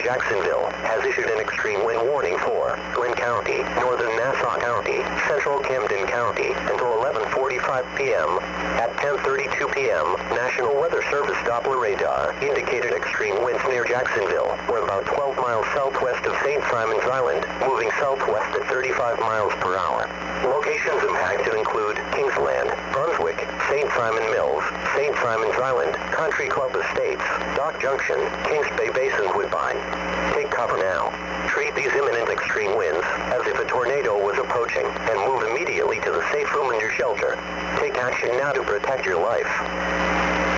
Jacksonville, has issued an extreme wind warning for Lynn County, northern Nassau County, central Camden County until 11:45 p.m. At 10:32 p.m., National Weather Service Doppler radar indicated extreme winds near Jacksonville, or about 12 miles southwest of St. Simon's Island, moving southwest at 35 miles per hour. Locations impacted include Kingsland, Brunswick, St. Simon Mills, St. Simon's Island, Country Club Estates, Dock Junction, Kings Bay Basin, Woodbine. Take cover now. Treat these imminent extreme winds as if a tornado was approaching and move immediately to the safe room in your shelter. Take action now to protect your life.